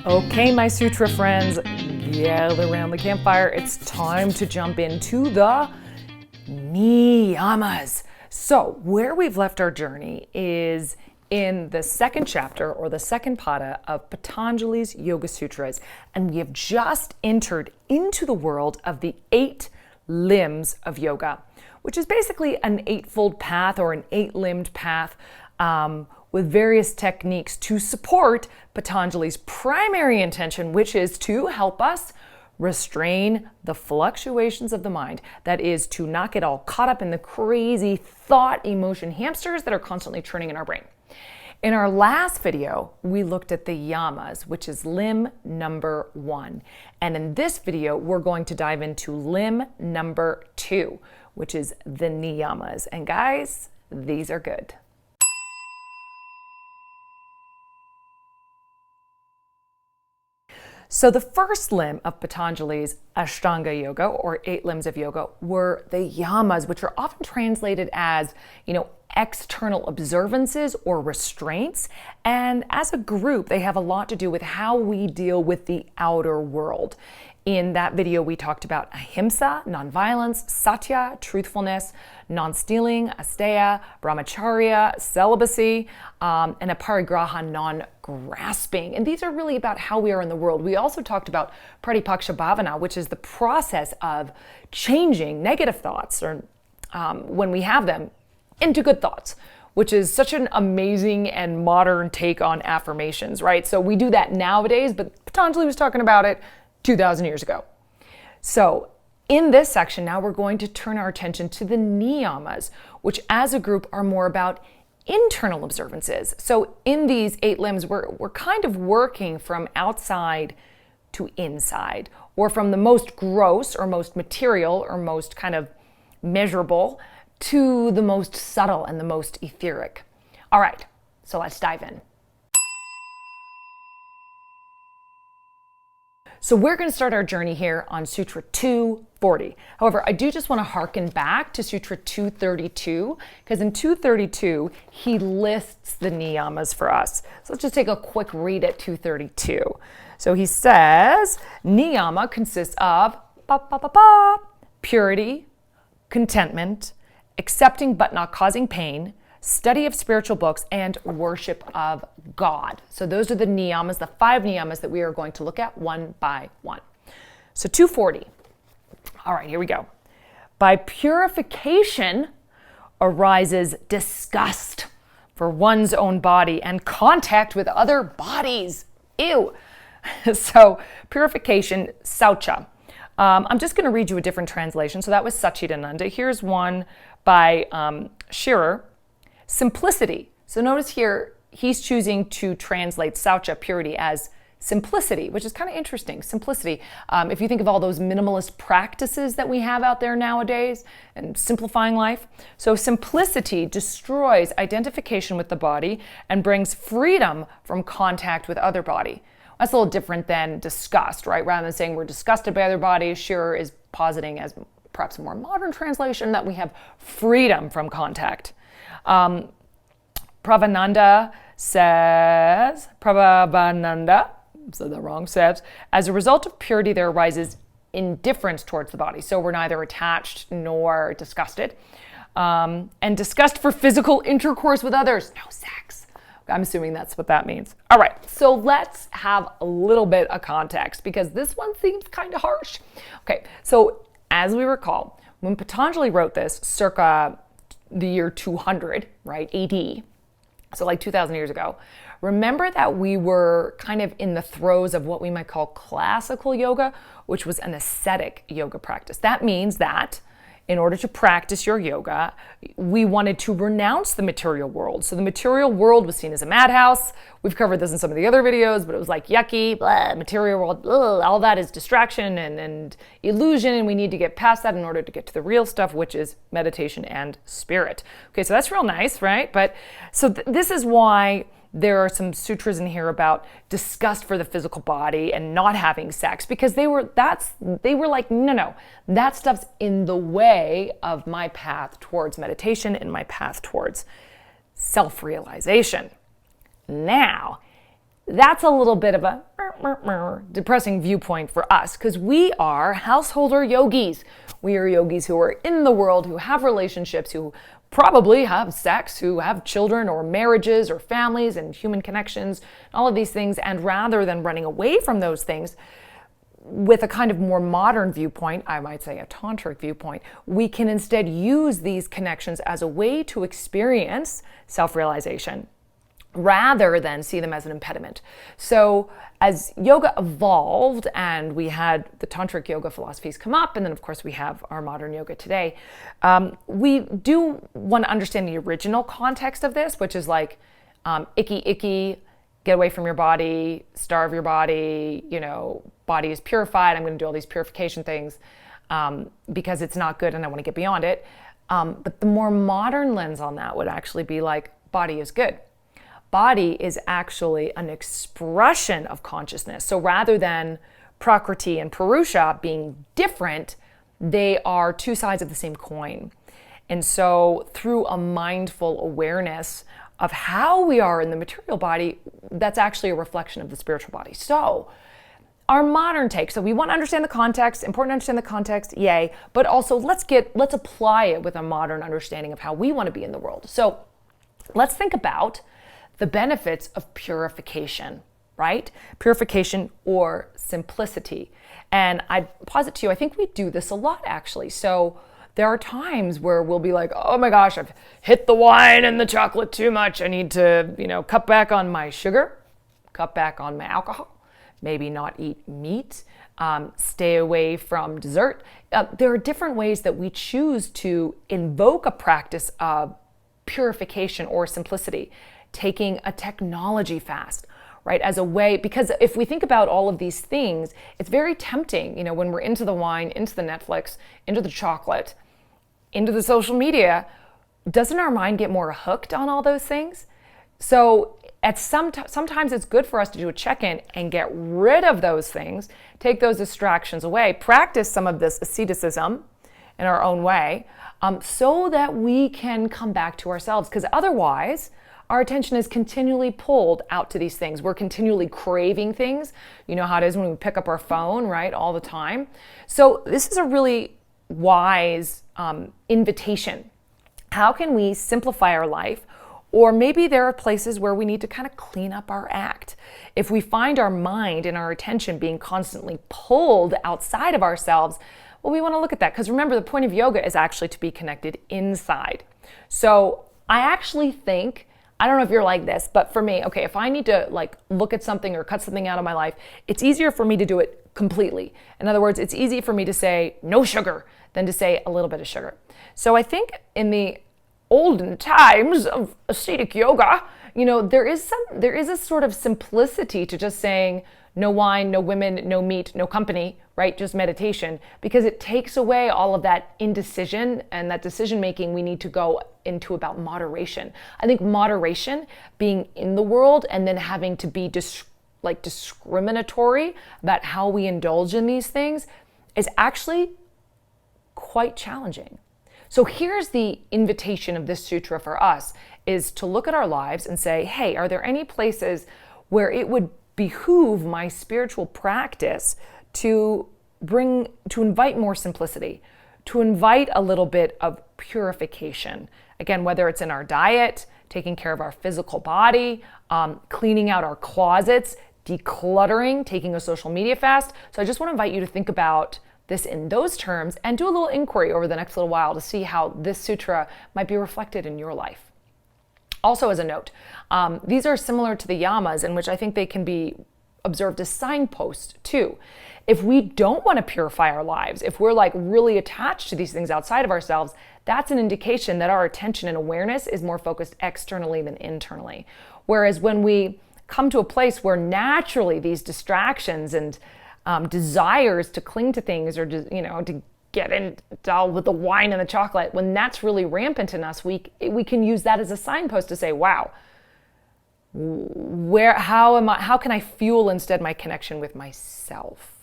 Okay, my Sutra friends, gather around the campfire. It's time to jump into the Niyamas. So, where we've left our journey is in the second chapter or the second pada of Patanjali's Yoga Sutras, and we have just entered into the world of the 8 limbs of yoga, which is basically an eightfold path or an 8-limbed path with various techniques to support Patanjali's primary intention, which is to help us restrain the fluctuations of the mind. That is, to not get all caught up in the crazy thought, emotion hamsters that are constantly churning in our brain. In our last video, we looked at the yamas, which is limb number 1. And in this video, we're going to dive into limb number 2, which is the niyamas. And guys, these are good. So the first limb of Patanjali's Ashtanga Yoga, or 8 limbs of yoga, were the yamas, which are often translated as, external observances or restraints. And as a group, they have a lot to do with how we deal with the outer world. In that video, we talked about ahimsa, nonviolence, satya, truthfulness, non-stealing, asteya, brahmacharya, celibacy, and aparigraha, non-grasping. And these are really about how we are in the world. We also talked about pratipaksha bhavana, which is the process of changing negative thoughts, or when we have them, into good thoughts, which is such an amazing and modern take on affirmations, right? So we do that nowadays, but Patanjali was talking about it 2,000 years ago. So in this section, now we're going to turn our attention to the niyamas, which as a group are more about internal observances. So in these 8 limbs, we're kind of working from outside to inside, or from the most gross or most material or most kind of measurable to the most subtle and the most etheric. All right, so let's dive in. So we're going to start our journey here on Sutra 240. However, I do just want to harken back to Sutra 232, because in 232, he lists the niyamas for us. So let's just take a quick read at 232. So he says, niyama consists of purity, contentment, accepting but not causing pain, study of spiritual books, and worship of God. So those are the niyamas, the 5 niyamas that we are going to look at one by one. So 240. All right, here we go. By purification arises disgust for one's own body and contact with other bodies. Ew. So purification, saucha. I'm just going to read you a different translation. So that was Satchidananda. Here's one by Shearer. Simplicity. So notice here, he's choosing to translate saucha, purity, as simplicity, which is kind of interesting. Simplicity. If you think of all those minimalist practices that we have out there nowadays and simplifying life. So simplicity destroys identification with the body and brings freedom from contact with other body. That's a little different than disgust, right? Rather than saying we're disgusted by other bodies, Shearer is positing as perhaps a more modern translation that we have freedom from contact. Pravananda says, said that wrong, says, as a result of purity, there arises indifference towards the body. So we're neither attached nor disgusted. And disgust for physical intercourse with others. No sex. I'm assuming that's what that means. All right, so let's have a little bit of context because this one seems kind of harsh. Okay, so as we recall, when Patanjali wrote this circa the year 200, right, AD, so like 2,000 years ago, remember that we were kind of in the throes of what we might call classical yoga, which was an ascetic yoga practice. That means that in order to practice your yoga, we wanted to renounce the material world. So the material world was seen as a madhouse. We've covered this in some of the other videos, but it was like yucky, blah, material world, blah, all that is distraction and illusion, and we need to get past that in order to get to the real stuff, which is meditation and spirit. Okay, so that's real nice, right? But so this is why there are some sutras in here about disgust for the physical body and not having sex, because they were like, no, that stuff's in the way of my path towards meditation and my path towards self-realization. Now, that's a little bit of a depressing viewpoint for us, because we are householder yogis. We are yogis who are in the world, who have relationships, who probably have sex, who have children or marriages or families and human connections, all of these things. And rather than running away from those things, with a kind of more modern viewpoint, I might say a tantric viewpoint, we can instead use these connections as a way to experience self-realization rather than see them as an impediment. So as yoga evolved and we had the tantric yoga philosophies come up, and then of course we have our modern yoga today, we do want to understand the original context of this, which is like icky, get away from your body, starve your body, body is purified, I'm going to do all these purification things because it's not good and I want to get beyond it. But the more modern lens on that would actually be like, body is good. Body is actually an expression of consciousness. So rather than Prakriti and Purusha being different, they are two sides of the same coin. And so through a mindful awareness of how we are in the material body, that's actually a reflection of the spiritual body. So our modern take, so we want to understand the context, important to understand the context, yay, but also let's apply it with a modern understanding of how we want to be in the world. So let's think about the benefits of purification, right? Purification or simplicity. And I posit to you, I think we do this a lot actually. So there are times where we'll be like, oh my gosh, I've hit the wine and the chocolate too much. I need to, cut back on my sugar, cut back on my alcohol, maybe not eat meat, stay away from dessert. There are different ways that we choose to invoke a practice of purification or simplicity. Taking a technology fast, right? As a way, because if we think about all of these things, it's very tempting, when we're into the wine, into the Netflix, into the chocolate, into the social media, doesn't our mind get more hooked on all those things? So sometimes it's good for us to do a check-in and get rid of those things, take those distractions away, practice some of this asceticism in our own way, so that we can come back to ourselves. Because otherwise, our attention is continually pulled out to these things. We're continually craving things. You know how it is when we pick up our phone, right, all the time. So this is a really wise invitation. How can we simplify our life? Or maybe there are places where we need to kind of clean up our act. If we find our mind and our attention being constantly pulled outside of ourselves, well, we want to look at that. Because remember, the point of yoga is actually to be connected inside. So I actually think, I don't know if you're like this, but for me, okay, if I need to look at something or cut something out of my life, it's easier for me to do it completely. In other words, it's easy for me to say no sugar than to say a little bit of sugar. So I think in the olden times of ascetic yoga, there is a sort of simplicity to just saying no wine, no women, no meat, no company, right? Just meditation, because it takes away all of that indecision and that decision making we need to go into about moderation. I think moderation, being in the world and then having to be discriminatory about how we indulge in these things, is actually quite challenging. So here's the invitation of this sutra for us, is to look at our lives and say, hey, are there any places where it would behoove my spiritual practice to invite more simplicity, to invite a little bit of purification. Again, whether it's in our diet, taking care of our physical body, cleaning out our closets, decluttering, taking a social media fast. So I just want to invite you to think about this in those terms and do a little inquiry over the next little while to see how this sutra might be reflected in your life. Also, as a note, these are similar to the yamas, in which I think they can be observed as signposts too. If we don't want to purify our lives, if we're really attached to these things outside of ourselves, that's an indication that our attention and awareness is more focused externally than internally. Whereas when we come to a place where naturally these distractions and desires to cling to things, or to get involved with the wine and the chocolate, when that's really rampant in us, we can use that as a signpost to say, wow, how can I fuel instead my connection with myself?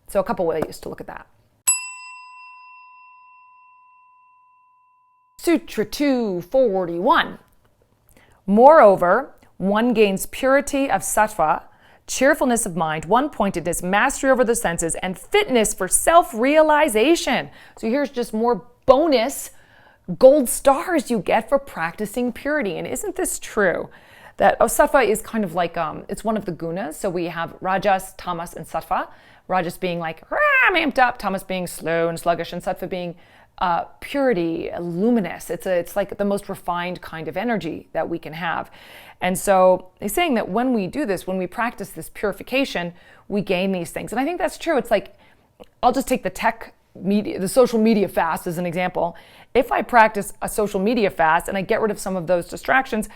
So a couple ways to look at that. Sutra 241. Moreover, one gains purity of sattva cheerfulness of mind, one-pointedness, mastery over the senses, and fitness for self-realization. So here's just more bonus gold stars you get for practicing purity. And isn't this true? That sattva is kind of like, it's one of the gunas. So we have rajas, tamas, and sattva. Rajas being like, I'm amped up, tamas being slow and sluggish, and sattva being purity, luminous. It's like the most refined kind of energy that we can have. And so he's saying that when we do this, when we practice this purification, we gain these things. And I think that's true. It's like, I'll just take the tech media, the social media fast as an example. If I practice a social media fast and I get rid of some of those distractions,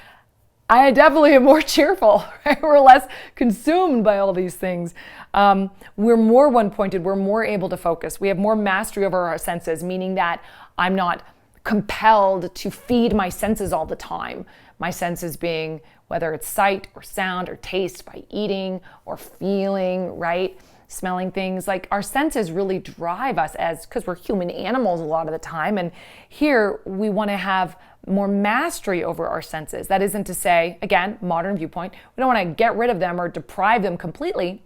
I definitely am more cheerful, right? We're less consumed by all these things. We're more one-pointed. We're more able to focus. We have more mastery over our senses, meaning that I'm not compelled to feed my senses all the time. My senses being whether it's sight or sound or taste by eating or feeling, right? Smelling things. Like our senses really drive us because we're human animals a lot of the time. And here we want to have more mastery over our senses. That isn't to say, again, modern viewpoint, we don't want to get rid of them or deprive them completely,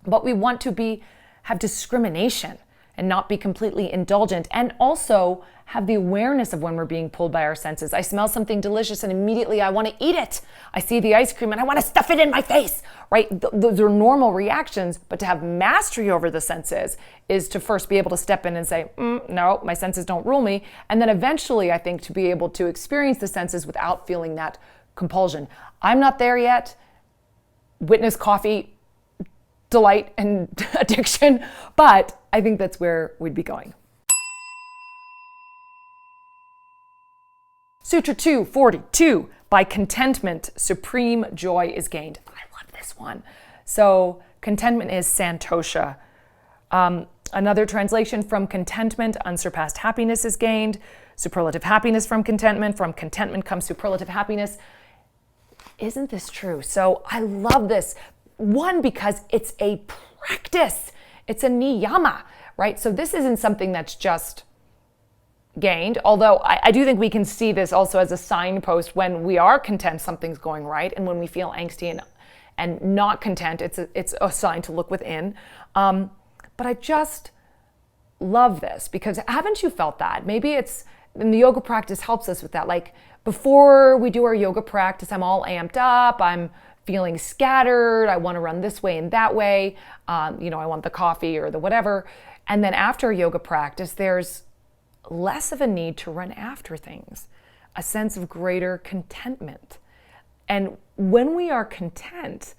but we want to have discrimination and not be completely indulgent, and also have the awareness of when we're being pulled by our senses. I smell something delicious and immediately I want to eat it. I see the ice cream and I want to stuff it in my face, right? Those are normal reactions, but to have mastery over the senses is to first be able to step in and say, no, my senses don't rule me. And then eventually, I think, to be able to experience the senses without feeling that compulsion. I'm not there yet. Witness coffee delight and addiction, but I think that's where we'd be going. Sutra 242, by contentment, supreme joy is gained. I love this one. So contentment is santosha. Another translation from contentment, unsurpassed happiness is gained. Superlative happiness from contentment comes superlative happiness. Isn't this true? So I love this. One, because it's a practice. It's a niyama, right? So this isn't something that's just gained, although I do think we can see this also as a signpost. When we are content, something's going right, and when we feel angsty and not content, it's a sign to look within. But I just love this, because haven't you felt that? Maybe and the yoga practice helps us with that. Like before we do our yoga practice, I'm all amped up, I'm feeling scattered, I want to run this way and that way, I want the coffee or the whatever. And then after a yoga practice, there's less of a need to run after things, a sense of greater contentment. And when we are content,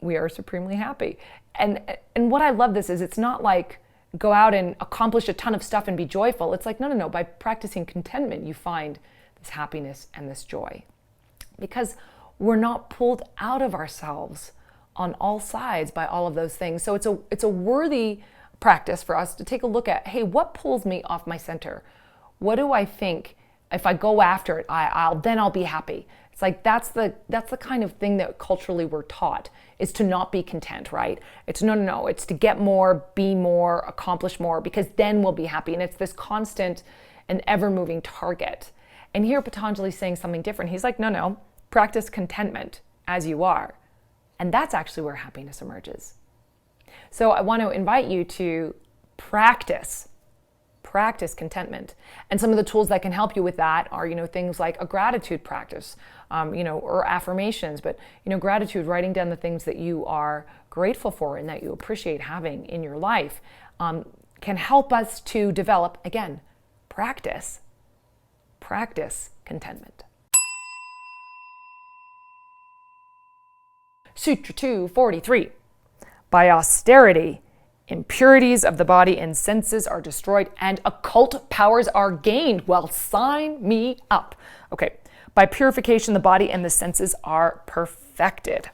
we are supremely happy. And what I love this is, it's not like go out and accomplish a ton of stuff and be joyful. It's like, no. By practicing contentment, you find this happiness and this joy. Because we're not pulled out of ourselves on all sides by all of those things. So it's a worthy practice for us to take a look at, hey, what pulls me off my center? What do I think if I go after it, I'll be happy? It's like that's the kind of thing that culturally we're taught, is to not be content, right? It's no. It's to get more, be more, accomplish more, because then we'll be happy. And it's this constant and ever-moving target. And here Patanjali is saying something different. He's like, no. Practice contentment as you are. And that's actually where happiness emerges. So I want to invite you to practice contentment. And some of the tools that can help you with that are, things like a gratitude practice, or affirmations. But, gratitude, writing down the things that you are grateful for and that you appreciate having in your life, can help us to develop, again, practice contentment. Sutra 243. By austerity, impurities of the body and senses are destroyed and occult powers are gained. Well, sign me up. Okay. By purification, the body and the senses are perfected.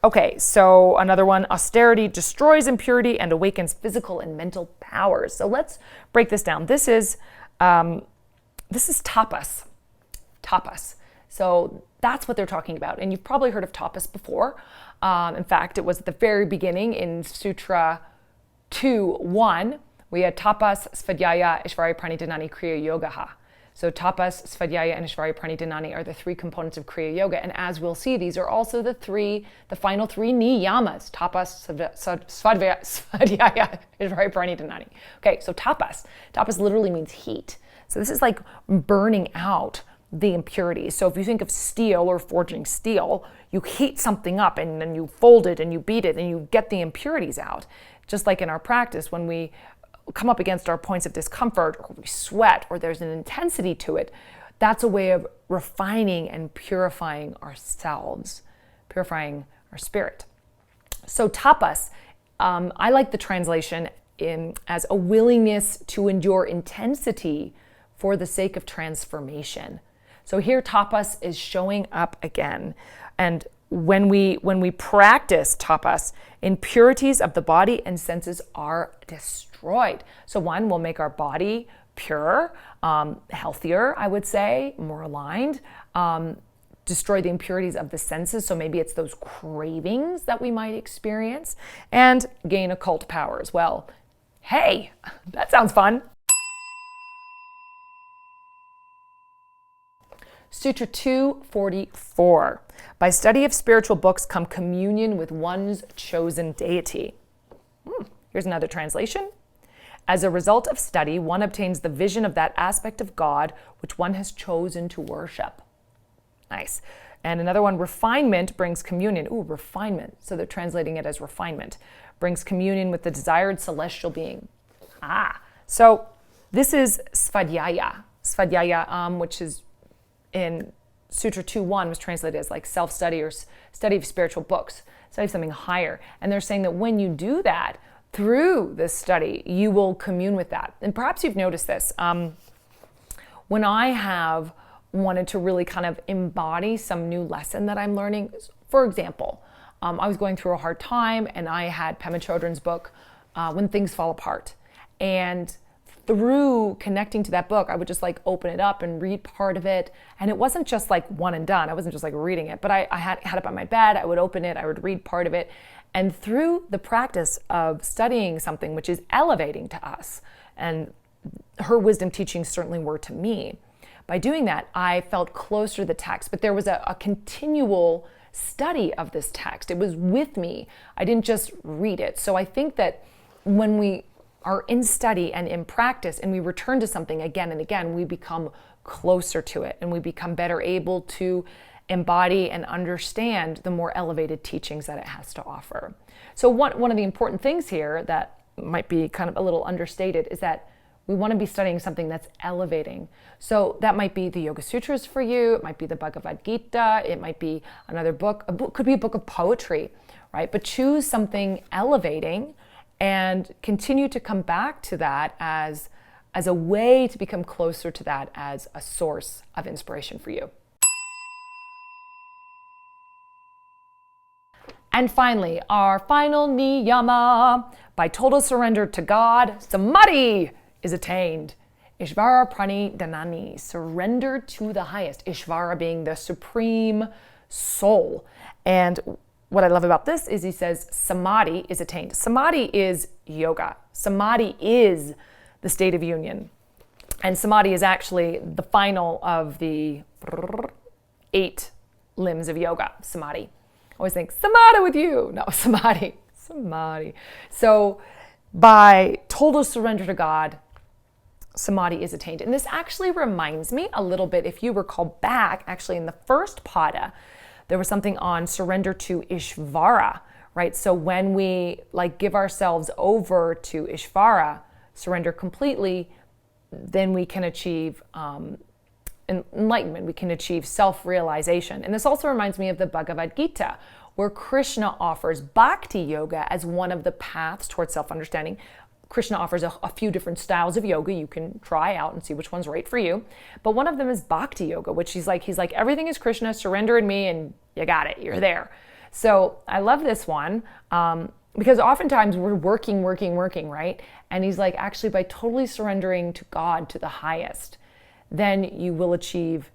Okay, so another one, austerity destroys impurity and awakens physical and mental powers. So let's break this down. This is tapas. Tapas. So that's what they're talking about. And you've probably heard of tapas before. In fact, it was at the very beginning in Sutra 2:1. We had tapas, svadhyaya, ishvarya pranidhanani kriya yogaha. So tapas, svadhyaya, and ishvarya pranidhanani are the three components of Kriya Yoga. And as we'll see, these are also the final three niyamas. Tapas, svadhyaya, ishvarya pranidhanani. Okay, so tapas. Tapas literally means heat. So this is like burning out the impurities. So if you think of steel or forging steel, you heat something up and then you fold it and you beat it and you get the impurities out. Just like in our practice, when we come up against our points of discomfort, or we sweat, or there's an intensity to it, that's a way of refining and purifying ourselves, purifying our spirit. So tapas, I like the translation as a willingness to endure intensity for the sake of transformation. So here tapas is showing up again. And when we practice tapas, impurities of the body and senses are destroyed. So one will make our body pure, healthier, I would say, more aligned, destroy the impurities of the senses. So maybe it's those cravings that we might experience, and gain occult power as well. Hey, that sounds fun. Sutra 244. By study of spiritual books come communion with one's chosen deity. Here's another translation. As a result of study, one obtains the vision of that aspect of God which one has chosen to worship. Nice. And another one, refinement brings communion. Ooh, refinement. So they're translating it as refinement. Brings communion with the desired celestial being. So this is svadhyaya. Svadhyaya, which is in Sutra 2.1 was translated as like self-study or study of spiritual books, study of something higher. And they're saying that when you do that, through this study, you will commune with that. And perhaps you've noticed this. When I have wanted to really kind of embody some new lesson that I'm learning, for example, I was going through a hard time and I had Pema Chodron's book, When Things Fall Apart. And through connecting to that book, I would just like open it up and read part of it. And it wasn't just like one and done. I wasn't just like reading it, but I had it on my bed. I would open it, I would read part of it. And through the practice of studying something which is elevating to us, and her wisdom teachings certainly were to me, by doing that, I felt closer to the text. But there was a continual study of this text. It was with me. I didn't just read it. So I think that when we are in study and in practice and we return to something again and again, we become closer to it and we become better able to embody and understand the more elevated teachings that it has to offer. So one of the important things here that might be kind of a little understated is that we want to be studying something that's elevating. So that might be the Yoga Sutras for you, it might be the Bhagavad Gita, it might be another book, could be a book of poetry, right? But choose something elevating and continue to come back to that as a way to become closer to that as a source of inspiration for you. And finally, our final niyama. By total surrender to God, samadhi is attained. Ishvara pranidhanani, surrender to the highest. Ishvara being the supreme soul. And what I love about this is he says samadhi is attained. Samadhi is yoga. Samadhi is the state of union. And samadhi is actually the final of the 8 limbs of yoga. Samadhi. I always think, samadhi with you. No, samadhi. Samadhi. So by total surrender to God, samadhi is attained. And this actually reminds me a little bit, if you recall back, actually in the first pada, there was something on surrender to Ishvara, right? So when we like give ourselves over to Ishvara, surrender completely, then we can achieve enlightenment. We can achieve self-realization. And this also reminds me of the Bhagavad Gita, where Krishna offers bhakti yoga as one of the paths towards self-understanding. Krishna offers a few different styles of yoga you can try out and see which one's right for you. But one of them is bhakti yoga, which he's like, everything is Krishna, surrender in me, and you got it, you're there. So I love this one because oftentimes we're working, right? And he's like, actually, by totally surrendering to God, to the highest, then you will achieve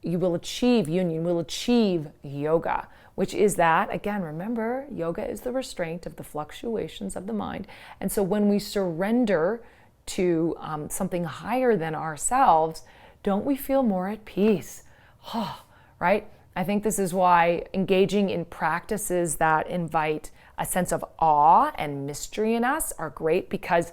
union, you will achieve yoga, which is that, again, remember, yoga is the restraint of the fluctuations of the mind. And so when we surrender to something higher than ourselves, don't we feel more at peace? Right? I think this is why engaging in practices that invite a sense of awe and mystery in us are great, because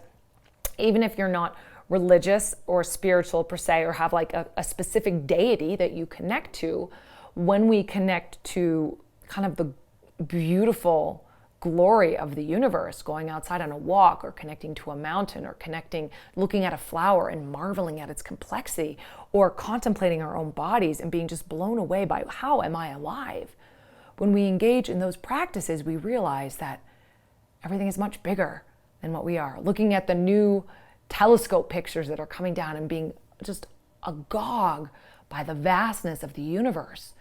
even if you're not religious or spiritual per se, or have like a specific deity that you connect to, when we connect to kind of the beautiful glory of the universe, going outside on a walk, or connecting to a mountain, or looking at a flower and marveling at its complexity, or contemplating our own bodies and being just blown away by how am I alive? When we engage in those practices, we realize that everything is much bigger than what we are. Looking at the new telescope pictures that are coming down and being just agog by the vastness of the universe.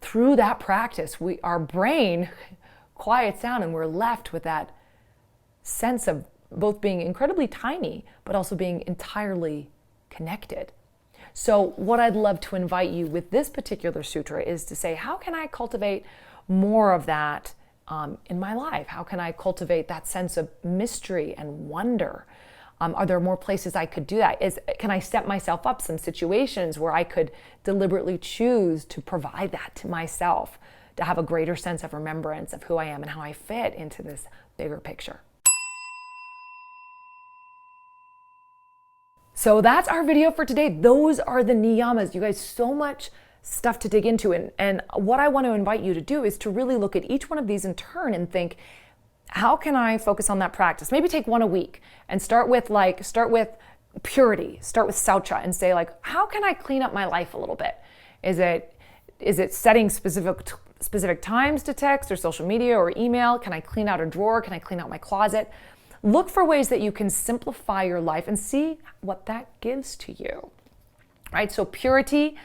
Through that practice, our brain quiets down, and we're left with that sense of both being incredibly tiny, but also being entirely connected. So what I'd love to invite you with this particular sutra is to say, how can I cultivate more of that in my life? How can I cultivate that sense of mystery and wonder? Are there more places I could do that? Can I set myself up some situations where I could deliberately choose to provide that to myself, to have a greater sense of remembrance of who I am and how I fit into this bigger picture? So that's our video for today. Those are the niyamas. You guys, so much stuff to dig into. And what I want to invite you to do is to really look at each one of these in turn and think, how can I focus on that practice? Maybe take one a week and start with purity, start with saucha, and say like, how can I clean up my life a little bit? Is it setting specific times to text or social media or email? Can I clean out a drawer? Can I clean out my closet? Look for ways that you can simplify your life and see what that gives to you, right? So purity,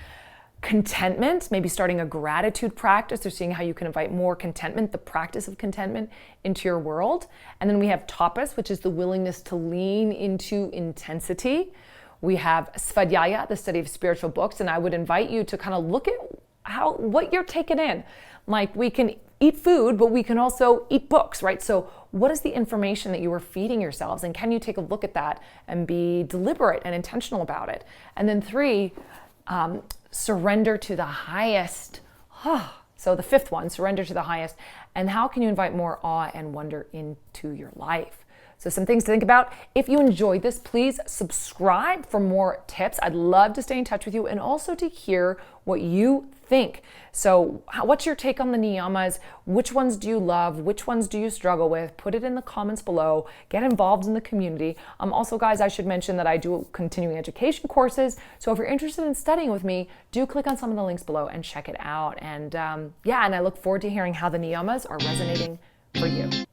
contentment, maybe starting a gratitude practice or seeing how you can invite more contentment, the practice of contentment, into your world. And then we have tapas, which is the willingness to lean into intensity. We have svadhyaya, the study of spiritual books, and I would invite you to kind of look at what you're taking in. Like, we can eat food, but we can also eat books, right? So what is the information that you are feeding yourselves? And can you take a look at that and be deliberate and intentional about it? And then 3, surrender to the highest. So the 5th one, surrender to the highest. And how can you invite more awe and wonder into your life? So some things to think about. If you enjoyed this, please subscribe for more tips. I'd love to stay in touch with you and also to hear what you think. So what's your take on the niyamas? Which ones do you love? Which ones do you struggle with? Put it in the comments below. Get involved in the community. Also, guys, I should mention that I do continuing education courses. So if you're interested in studying with me, do click on some of the links below and check it out. And and I look forward to hearing how the niyamas are resonating for you.